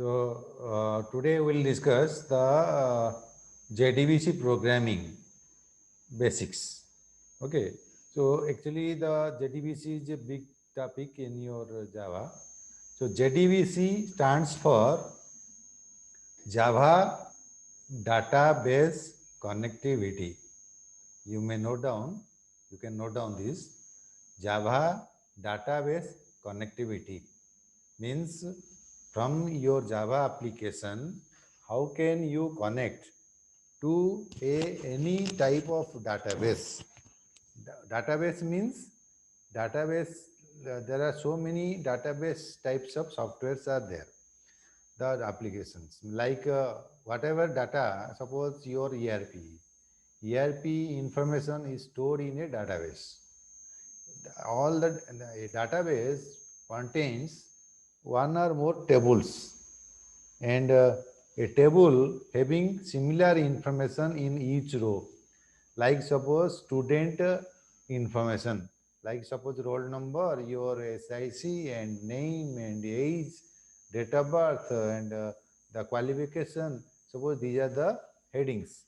Today we'll discuss the JDBC programming basics. Okay. So actually the JDBC is a big topic in your Java. So JDBC stands for Java Database Connectivity. You can note down this. Java Database Connectivity means from your Java application, how can you connect to any type of database? Database means database. There are so many database types of softwares are there. The applications like whatever data. Suppose your ERP information is stored in a database. All the database contains one or more tables, and a table having similar information in each row, like suppose student information, like suppose roll number, your SIC and name and age, date of birth, and the qualification. Suppose these are the headings.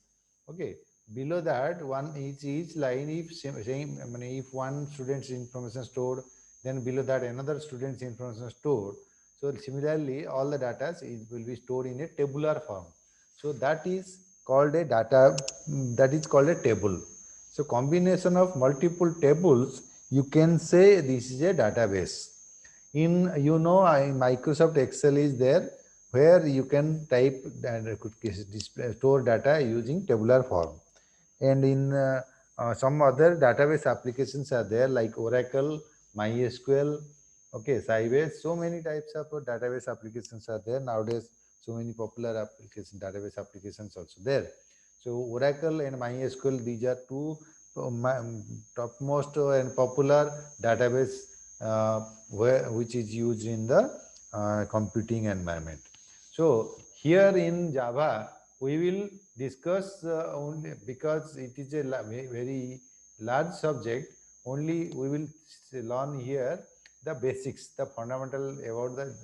Okay. Below that, each line, if same, I mean, if one student's information stored, then below that another student's information stored. So similarly, all the data will be stored in a tabular form. So that is called a data. That is called a table. So combination of multiple tables, you can say this is a database. In Microsoft Excel is there, where you can type and display, store data using tabular form. And in some other database applications are there, like Oracle, MySQL, okay, Sybase. So many types of database applications are there nowadays. So many popular database applications also there. So Oracle and MySQL, these are two topmost and popular database which is used in the computing environment. So here in Java, we will discuss only because it is a very large subject. Only we will learn here the basics, the fundamental about the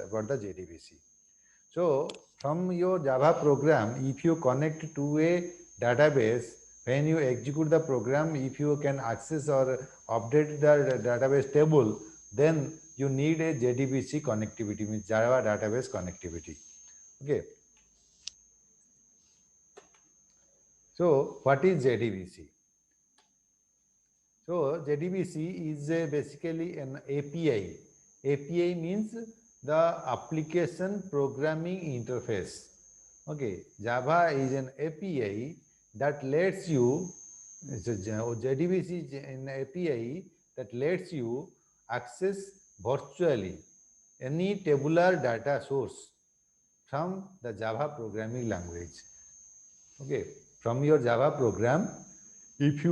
about the JDBC. So from your Java program, if you connect to a database, when you execute the program, if you can access or update the database table, then you need a JDBC connectivity, means Java database connectivity. Okay. So what is JDBC? So JDBC is basically an API. API means the application programming interface. Okay, Java is an API that lets you, JDBC is an API that lets you access virtually any tabular data source from the Java programming language. Okay, from your Java program, if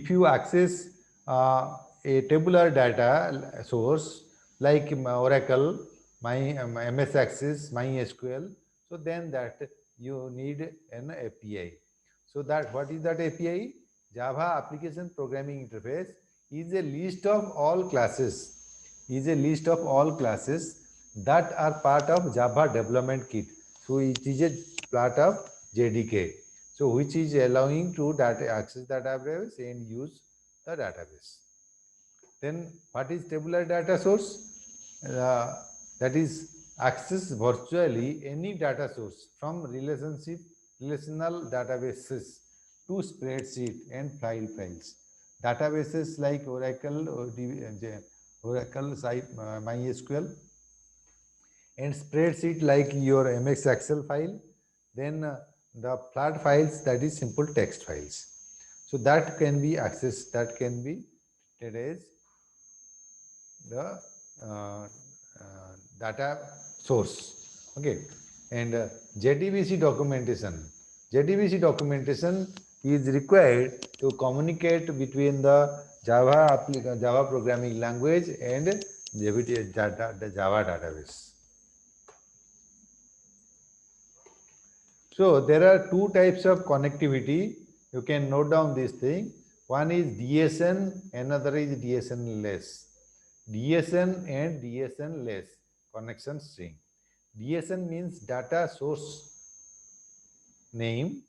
you access a tabular data source like Oracle, MS Access, MySQL, so then that you need an API. So that what is that API? Java Application Programming Interface is a list of all classes. That are part of Java Development Kit. So it is a part of JDK. So which is allowing to access the database and use the database. Then what is tabular data source? That is access virtually any data source from relational databases to spreadsheet and files. Databases like Oracle, MySQL, and spreadsheet like your MX Excel file. Then the flat files, that is simple text files. So that can be accessed, that can be treated as the data source. Okay. And JDBC documentation. JDBC documentation is required to communicate between the Java programming language and the Java database. So there are two types of connectivity. You can note down this thing. One is DSN, another is DSN-less. DSN and DSN less connection string. DSN means data source name.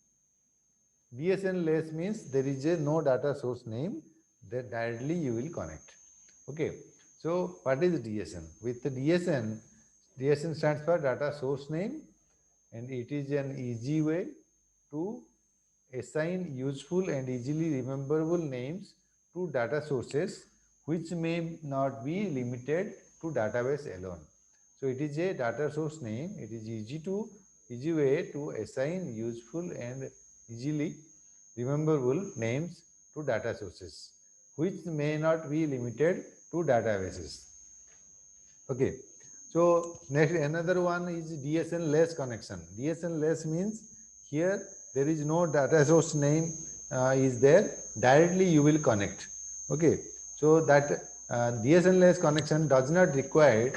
DSN less means there is no data source name, that directly you will connect. Okay. So what is DSN? With the DSN, DSN stands for data source name, and it is an easy way to assign useful and easily rememberable names to data sources which may not be limited to database alone. So it is a data source name. It is easy way to assign useful and easily rememberable names to data sources which may not be limited to databases. Okay. So next, another one is DSN less connection. DSN less means here there is no data source name is there, directly you will connect. Okay. So that DSN less connection does not require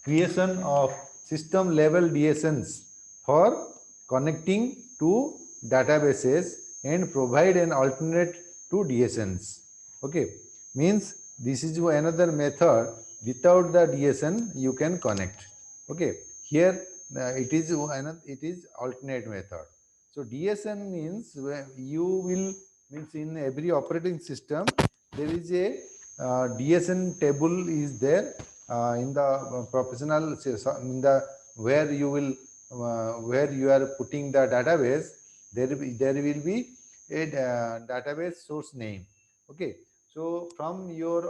creation of system level DSNs for connecting to databases and provide an alternate to DSNs. Okay. Means this is another method. Without the DSN you can connect. Okay. Here it is alternate method. So DSN means you will, means in every operating system there is a DSN table is there in the professional, in the where you will where you are putting the database, there will be a database source name. Okay. So from your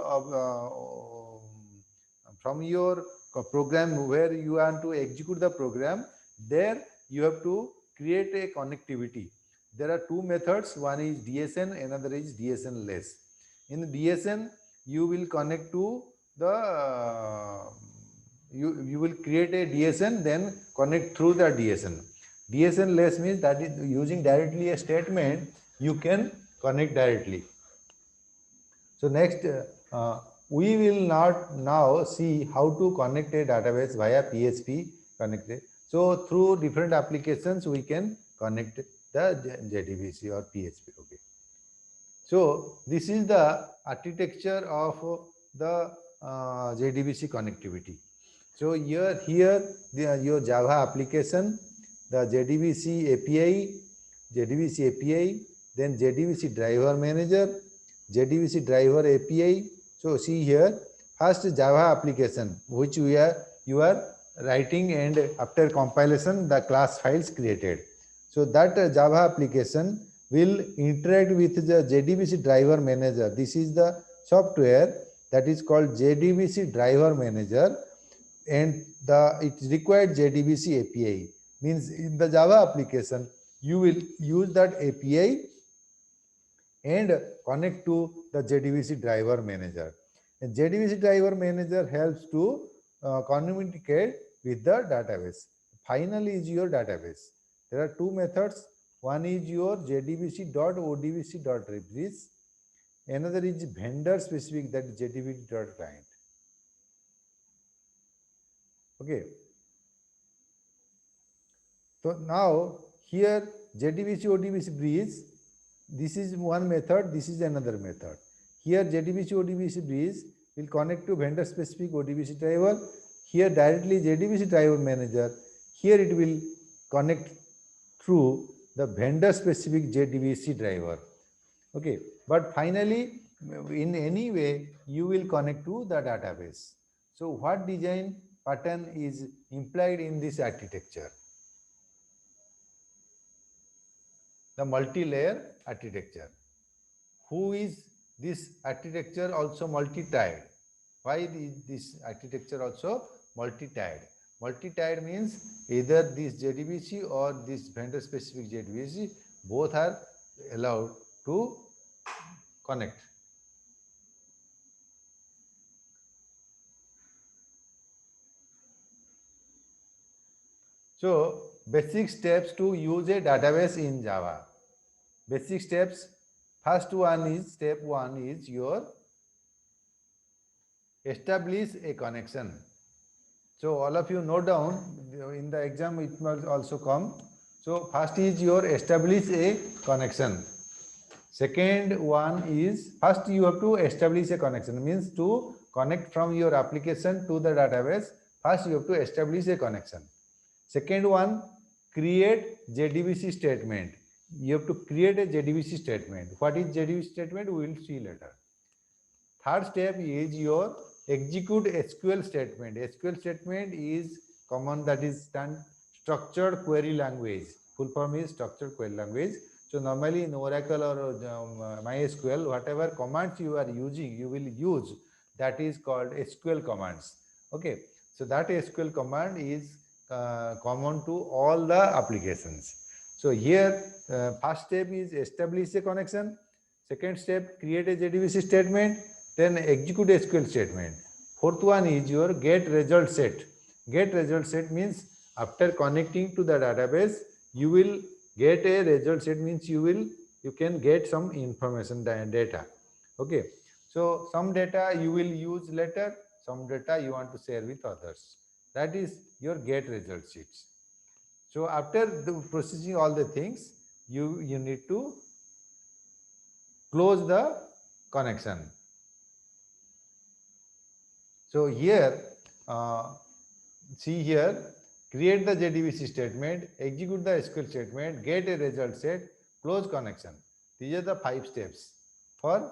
program where you want to execute the program, there you have to create a connectivity. There are two methods, one is DSN, another is DSN less. In DSN you will connect to the you will create a DSN, then connect through the DSN. DSN less means that is using directly a statement you can connect directly. So next we will not now see how to connect a database via PHP connected. So through different applications we can connect the JDBC or PHP. Okay. So this is the architecture of the JDBC connectivity. So here your Java application, the JDBC API, then JDBC driver manager, JDBC driver API. So see here, first Java application which you are writing, and after compilation the class files created. So that Java application will interact with the JDBC driver manager. This is the software that is called JDBC driver manager, and it required JDBC API. Means in the Java application you will use that API and connect to the JDBC driver manager. And JDBC driver manager helps to communicate with the database. Finally is your database. There are two methods. One is your jdbc.odbc.replace. Another is vendor specific, that is jdbc.client. Okay. So now here JDBC ODBC bridge, this is one method, this is another method. Here JDBC ODBC bridge will connect to vendor specific ODBC driver. Here directly JDBC driver manager. Here it will connect through the vendor specific JDBC driver. Okay. But finally, in any way, you will connect to the database. So what design pattern is implied in this architecture? The multi-layer architecture. Who is this architecture also multi-tied? Why is this architecture also multi-tied? Multi-tied means either this JDBC or this vendor specific JDBC, both are allowed to connect. So basic steps to use a database in Java. Basic steps. First one is, step one is your establish a connection. So all of you note down, in the exam it must also come. So first is your establish a connection. Second one is, first you have to establish a connection, means to connect from your application to the database, first you have to establish a connection. Second one, create JDBC statement. You have to create a JDBC statement. What is JDBC statement? We will see later. Third step is your execute SQL statement. SQL statement is common, that is structured query language. Full form is structured query language. So normally in Oracle or MySQL, whatever commands you are using, you will use, that is called SQL commands. Okay, so that SQL command is common to all the applications. So here first step is establish a connection. Second step, create a JDBC statement. Then execute SQL statement. Fourth one is your get result set. Get result set means after connecting to the database, you will get a result set, means you can get some information, data. Okay, so some data you will use later, some data you want to share with others. That is your get result sheets. So after processing all the things, you need to close the connection. So here, see here, create the JDBC statement, execute the SQL statement, get a result set, close connection. These are the 5 steps for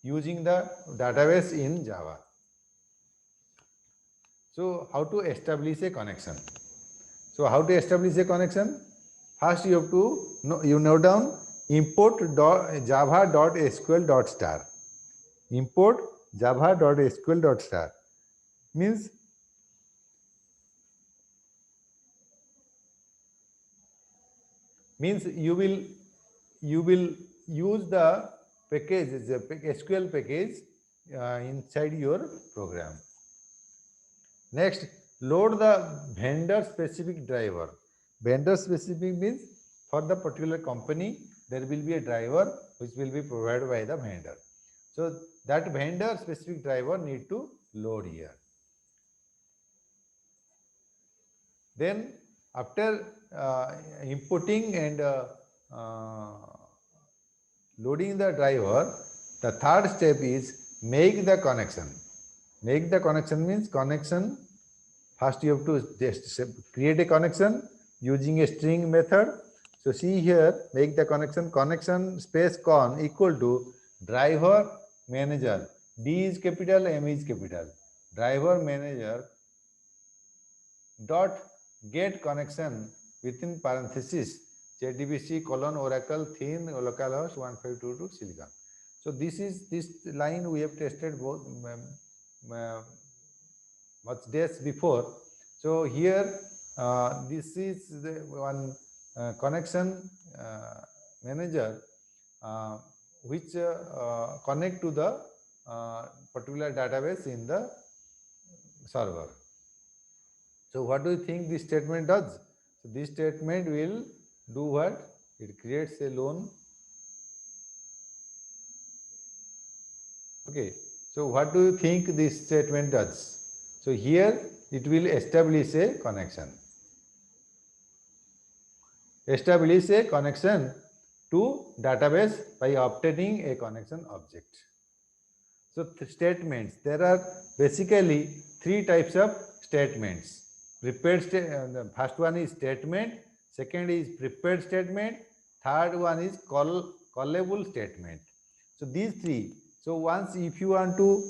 using the database in Java. So how to establish a connection? So how to establish a connection? First you have to note down import java.sql.star. Import java.sql.star means you will use the package, the SQL package inside your program. Next, load the vendor specific driver. Vendor specific means for the particular company there will be a driver which will be provided by the vendor. So that vendor specific driver need to load here. Then after inputting and loading the driver, the third step is make the connection. Make the connection means connection. First you have to just create a connection using a string method. So see here, make the connection, connection space con equal to driver manager. D is capital, M is capital. Driver manager dot get connection within parenthesis JDBC : Oracle thin localhost 1522 Silicon. So this line we have tested both much days before. So here this is the one connection manager which connect to the particular database in the server. So what do you think this statement does? So this statement will do what? It creates a loan. Okay. So what do you think this statement does? So here it will establish a connection. Establish a connection to database by obtaining a connection object. So statements, there are basically 3 types of statements. Prepared the first one is statement, second is prepared statement, third one is callable statement. So these 3. So once if you want to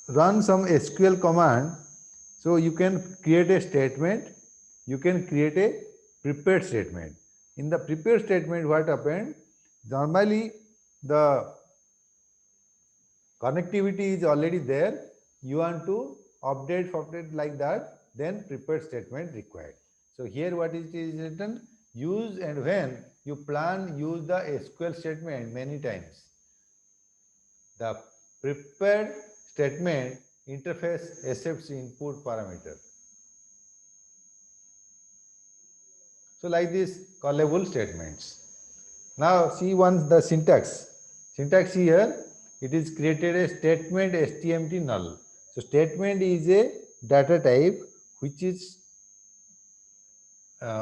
run some SQL command, so you can create a statement, you can create a prepared statement. In the prepared statement, what happened? Normally the connectivity is already there, you want to update like that, then prepared statement required. So here what is written? Use and when you plan use the SQL statement many times. The prepared statement interface accepts input parameter. So like this callable statements. Now see once the syntax. Syntax here, it is created a statement stmt null. So statement is a data type which is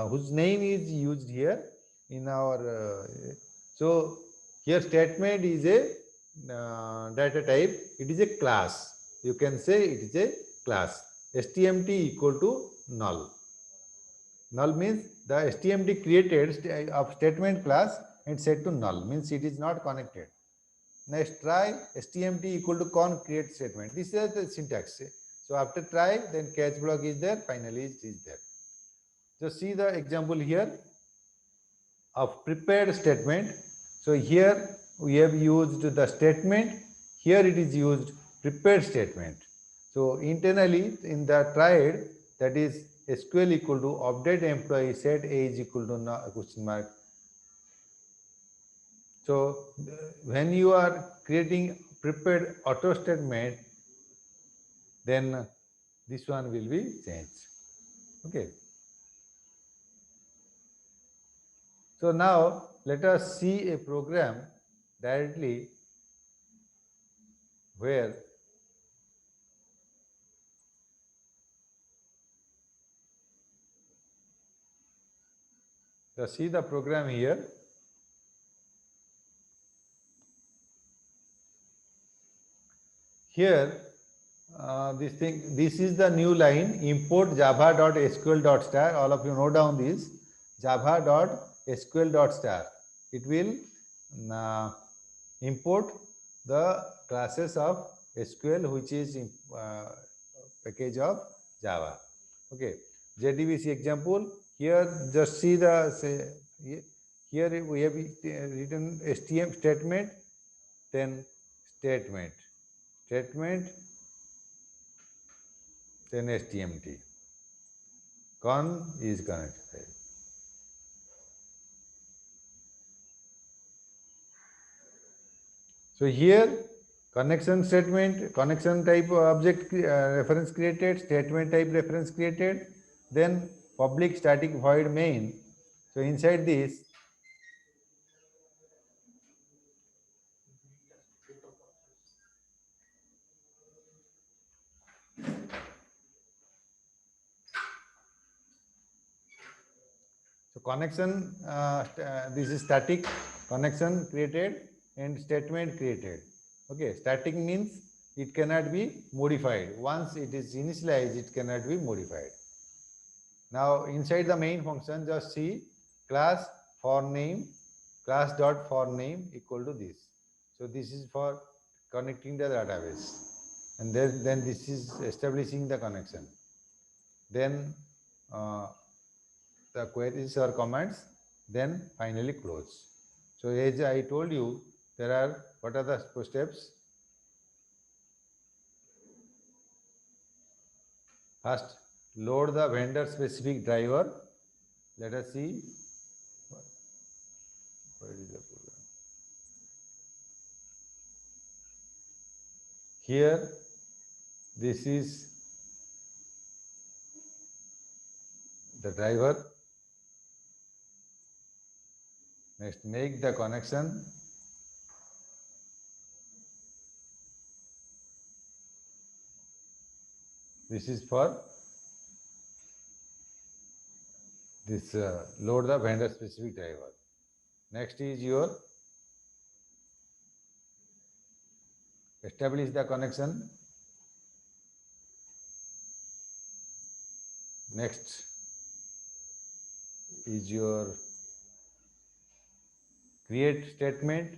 whose name is used here in our so here statement is a data type, it is a class. you can say it is a class. STMT equal to null. Null means the STMT created of statement class and set to null, means it is not connected. Next, try STMT equal to con create statement. This is the syntax. So after try, then catch block is there, finally it is there. Just see the example here of prepared statement. So here we have used the statement, here it is used prepared statement. So internally in the tried, that is SQL equal to update employee set age equal to question mark. So when you are creating prepared auto statement, then this one will be changed. Okay. So now let us see a program directly where see the program here. Here this is the new line, import java.sql.star. All of you note down this, java.sql.star. It will import the classes of SQL, which is package of Java. Okay, JDBC example. Here just see the here we have written STM statement, then statement, then STMT. Con is connected. So here connection statement, connection type object reference created, statement type reference created, then public static void main. So inside this, so connection, this is static connection created and statement created. Okay, static means it cannot be modified. Once it is initialized, it cannot be modified. Now inside the main function, just see class for name, class dot for name equal to this. So this is for connecting the database, and then this is establishing the connection. Then the queries or commands, then finally close. So as I told you, there are, what are the steps? First, load the vendor specific driver. Let us see. Where is the program? Here, this is the driver. Next, make the connection. This is for this load the vendor specific driver. Next is your establish the connection. Next is your create statement.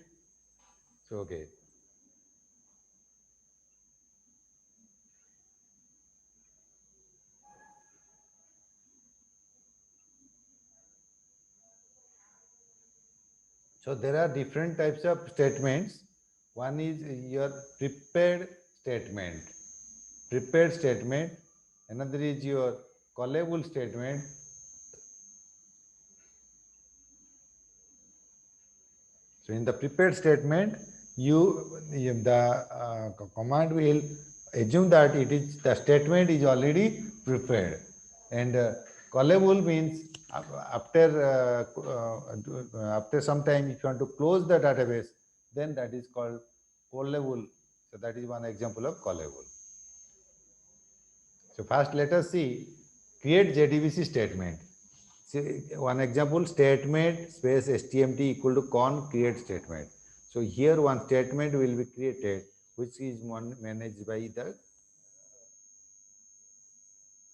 So okay. So there are different types of statements. One is your prepared statement. Another is your callable statement. So in the prepared statement, the command will assume that it is the statement is already prepared, and callable means after some time, if you want to close the database, then that is called callable. So that is one example of callable. So first let us see create JDBC statement. So one example, statement space STMT equal to con create statement. So here one statement will be created, which is managed by the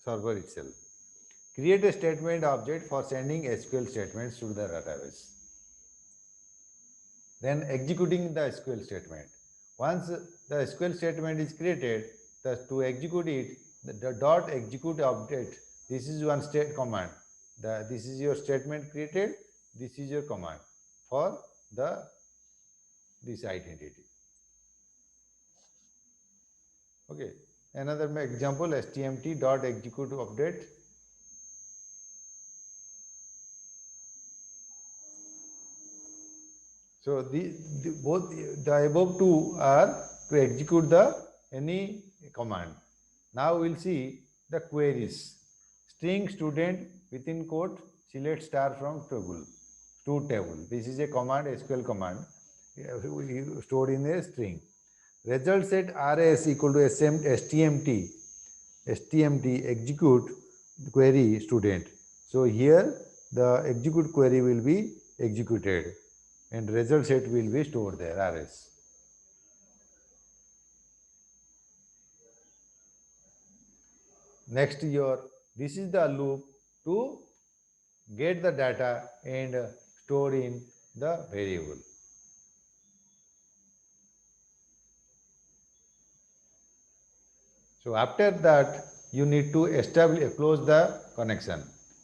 server itself. Create a statement object for sending SQL statements to the database. Then executing the SQL statement. Once the SQL statement is created, to execute it, the dot execute update, this is one state command. This is your statement created, this is your command for this identity. Okay, another example, stmt dot execute update. So both the above two are to execute any command. Now we'll see the queries. String student within quote select star from table to table. This is a command, SQL command stored in a string. Result set rs equal to stmt execute query student. So here the execute query will be executed and result set will be stored there, rs. Next, this is the loop to get the data and store in the variable. So after that, you need to close the connection.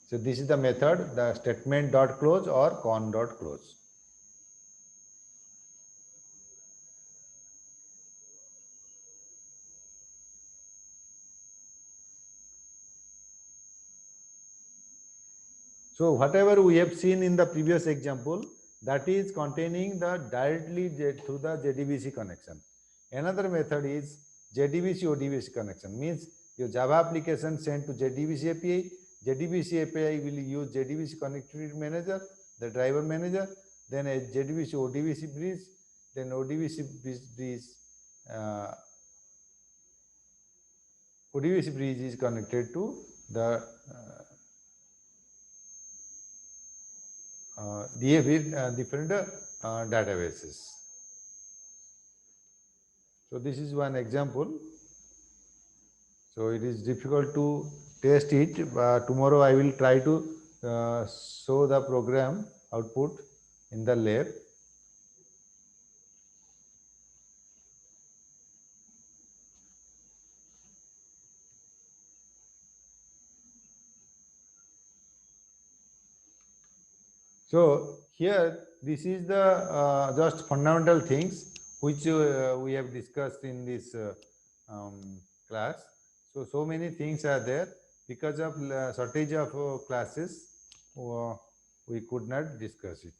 So this is the method, the statement dot close or con dot close. So whatever we have seen in the previous example, that is containing the directly through the JDBC connection. Another method is JDBC ODBC connection, means your Java application sent to JDBC API. JDBC API will use JDBC connectivity manager, the driver manager, then a JDBC ODBC bridge, then ODBC bridge is connected to the different databases. So this is one example. So it is difficult to test it. Tomorrow I will try to show the program output in the lab. So here, this is the just fundamental things which we have discussed in this class. So many things are there. Because of shortage of classes, we could not discuss it.